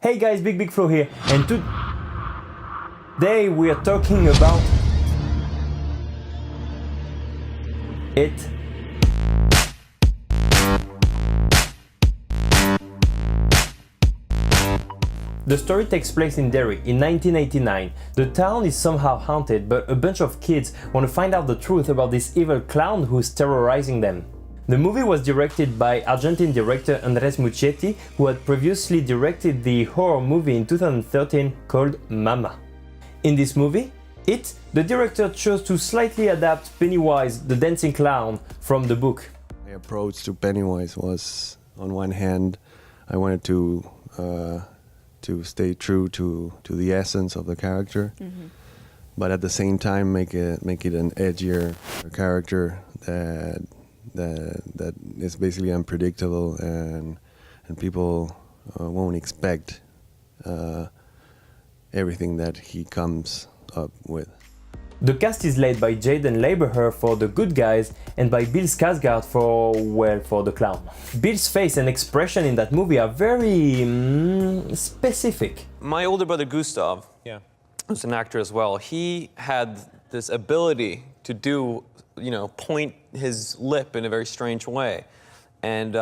Hey guys, BigBigFlo here, and today we are talking about it. The story takes place in Derry in 1989. The town is somehow haunted, but a bunch of kids want to find out the truth about this evil clown who's terrorizing them. The movie was directed by Argentine director Andres Muschietti, who had previously directed the horror movie in 2013 called Mama. In this movie, the director chose to slightly adapt Pennywise the dancing clown from the book. My approach to Pennywise was, on one hand, I wanted to stay true to the essence of the character, but at the same time make it an edgier character that is basically unpredictable and people won't expect everything that he comes up with. The cast is led by Jaden Laberher for the good guys and by Bill Skarsgard for the clown. Bill's face and expression in that movie are very specific. My older brother Gustav, who's an actor as well, he had this ability to do, point his lip in a very strange way. And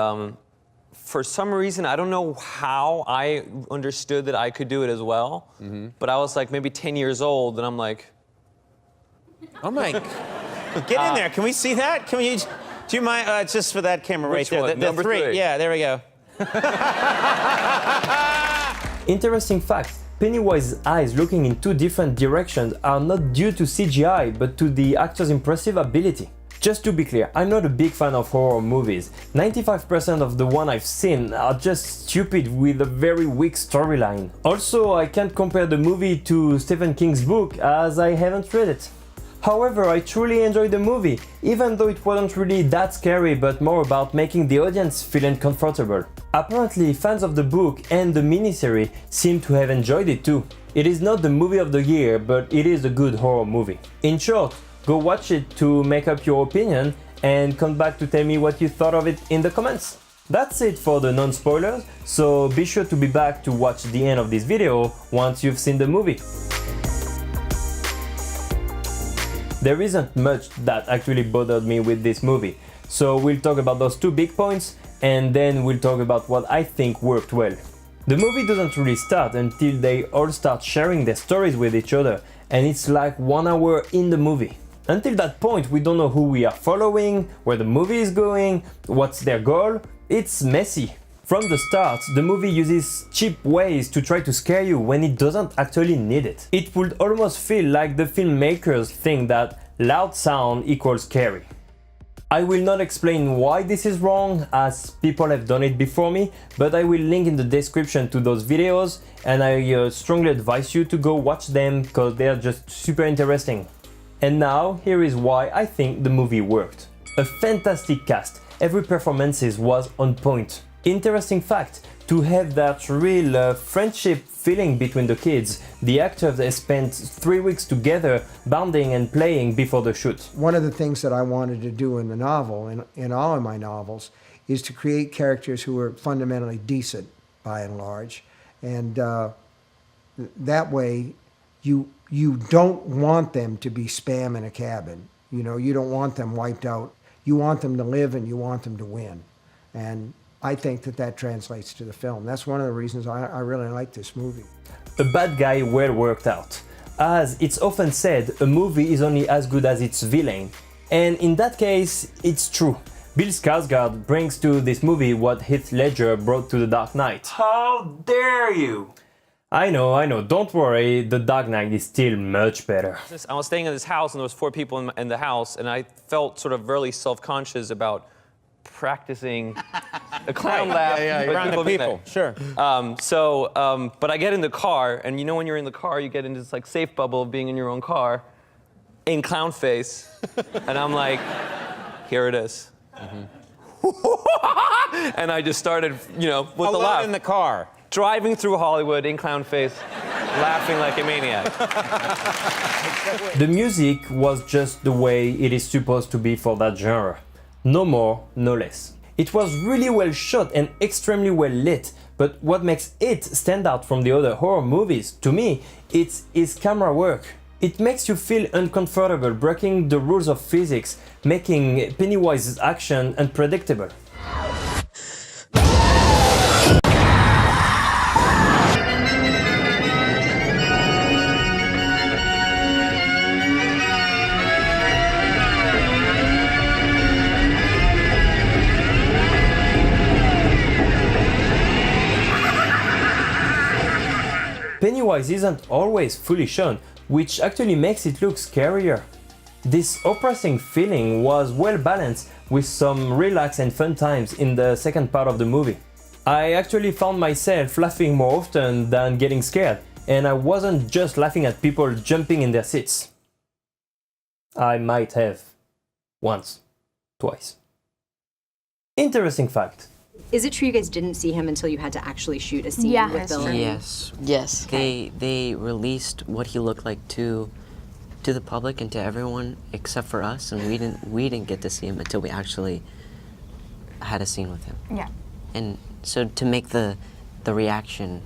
for some reason, I don't know how I understood that I could do it as well, but I was like maybe 10 years old and I'm like, oh my, get in there. Can we see that? Do you mind, just for that camera right there? One? Number three. Yeah, there we go. Interesting fact, Pennywise's eyes looking in two different directions are not due to CGI, but to the actor's impressive ability. Just to be clear, I'm not a big fan of horror movies. 95% of the one I've seen are just stupid with a very weak storyline. Also, I can't compare the movie to Stephen King's book as I haven't read it. However, I truly enjoyed the movie, even though it wasn't really that scary but more about making the audience feel uncomfortable. Apparently, fans of the book and the miniseries seem to have enjoyed it too. It is not the movie of the year, but it is a good horror movie. In short, go watch it to make up your opinion and come back to tell me what you thought of it in the comments. That's it for the non-spoilers, so be sure to be back to watch the end of this video once you've seen the movie. There isn't much that actually bothered me with this movie, so we'll talk about those two big points and then we'll talk about what I think worked well. The movie doesn't really start until they all start sharing their stories with each other, and it's like 1 hour in the movie. Until that point, we don't know who we are following, where the movie is going, what's their goal. It's messy. From the start, the movie uses cheap ways to try to scare you when it doesn't actually need it. It would almost feel like the filmmakers think that loud sound equals scary. I will not explain why this is wrong, as people have done it before me, but I will link in the description to those videos, and I strongly advise you to go watch them because they are just super interesting. And now, here is why I think the movie worked. A fantastic cast, every performance was on point. Interesting fact, to have that real friendship feeling between the kids, the actors spent 3 weeks together bonding and playing before the shoot. One of the things that I wanted to do in the novel, in all of my novels, is to create characters who are fundamentally decent, by and large. And that way, you don't want them to be spam in a cabin. You don't want them wiped out. You want them to live and you want them to win. And I think that translates to the film. That's one of the reasons I really like this movie. A bad guy well worked out. As it's often said, a movie is only as good as its villain. And in that case, it's true. Bill Skarsgard brings to this movie what Heath Ledger brought to The Dark Knight. how dare you? I know, don't worry, The Dark Knight is still much better. I was staying in this house and there was 4 people in the house and I felt sort of really self-conscious about practicing a clown laugh with around the people. Sure. But I get in the car, and when you're in the car, you get into this like safe bubble of being in your own car, in clown face, and I'm like, here it is. And I just started, with the laugh. in the car. Driving through Hollywood in clown face, laughing like a maniac. The music was just the way it is supposed to be for that genre. No more, no less. It was really well shot and extremely well lit, But what makes it stand out from the other horror movies, to me, it's its camera work. It makes you feel uncomfortable, breaking the rules of physics, making Pennywise's action unpredictable. Pennywise isn't always fully shown, which actually makes it look scarier. This oppressing feeling was well balanced with some relaxed and fun times in the second part of the movie. I actually found myself laughing more often than getting scared, and I wasn't just laughing at people jumping in their seats. I might have. Once. Twice. Interesting fact. Is it true you guys didn't see him until you had to actually shoot a scene Yeah, with that's Bill? true. Yes. Yes. They released what he looked like to the public and to everyone except for us, and we didn't get to see him until we actually had a scene with him. Yeah. And so to make the reaction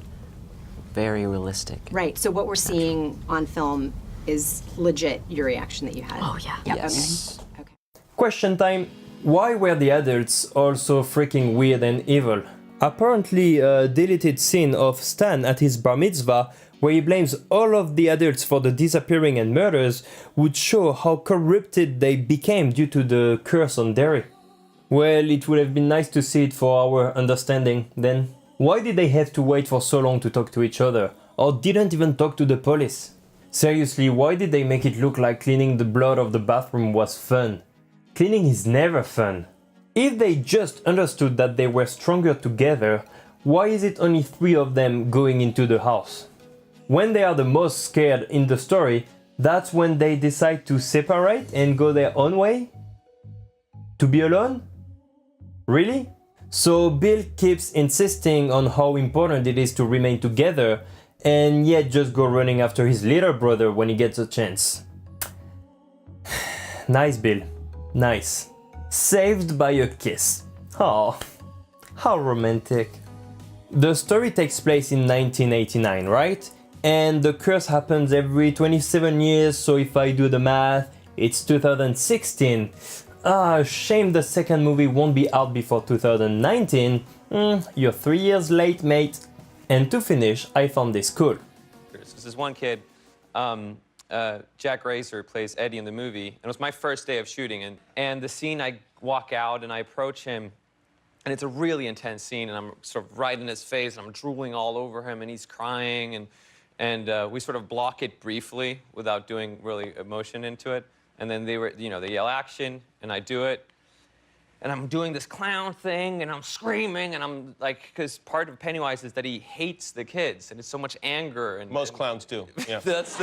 very realistic. Right, so what we're seeing on film is legit your reaction that you had? Oh, yeah. Yep. Yes. Okay. Question time. Why were the adults also freaking weird and evil? Apparently a deleted scene of Stan at his bar mitzvah, where he blames all of the adults for the disappearing and murders, would show how corrupted they became due to the curse on Derry. Well, it would have been nice to see it for our understanding then. Why did they have to wait for so long to talk to each other, or didn't even talk to the police? Seriously, why did they make it look like cleaning the blood of the bathroom was fun? Cleaning is never fun. If they just understood that they were stronger together, why is it only 3 of them going into the house? When they are the most scared in the story, that's when they decide to separate and go their own way? To be alone? Really? So Bill keeps insisting on how important it is to remain together, and yet just go running after his little brother when he gets a chance. Nice, Bill. Nice. Saved by a kiss. Oh, how romantic. The story takes place in 1989, right? And the curse happens every 27 years, so if I do the math, it's 2016. Shame the second movie won't be out before 2019. You're 3 years late, mate. And to finish, I found this cool. This is one kid, Jack Racer plays Eddie in the movie, and it was my first day of shooting, and the scene I walk out and I approach him, and it's a really intense scene, and I'm sort of right in his face, and I'm drooling all over him, and he's crying, and we sort of block it briefly without doing really emotion into it, and then they yell action, and I do it, and I'm doing this clown thing, and I'm screaming, and I'm like, because part of Pennywise is that he hates the kids, and it's so much anger. And Most clowns do, yeah. That's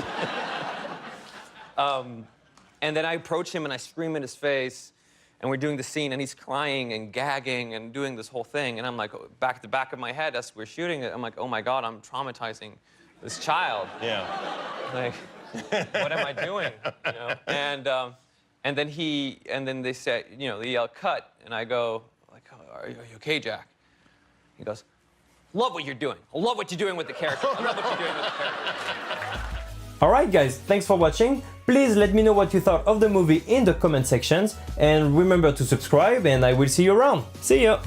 and then I approach him, and I scream in his face, and we're doing the scene, and he's crying and gagging and doing this whole thing, and I'm like, back the back of my head as we're shooting it, I'm like, oh my God, I'm traumatizing this child. Yeah. Like, what am I doing? You know? And then they say, they yell cut, and I go, like, are you okay, Jack? He goes, love what you're doing. I love what you're doing with the character. I love what you're doing with the character. Alright guys, thanks for watching. Please let me know what you thought of the movie in the comment sections, and remember to subscribe, and I will see you around. See ya!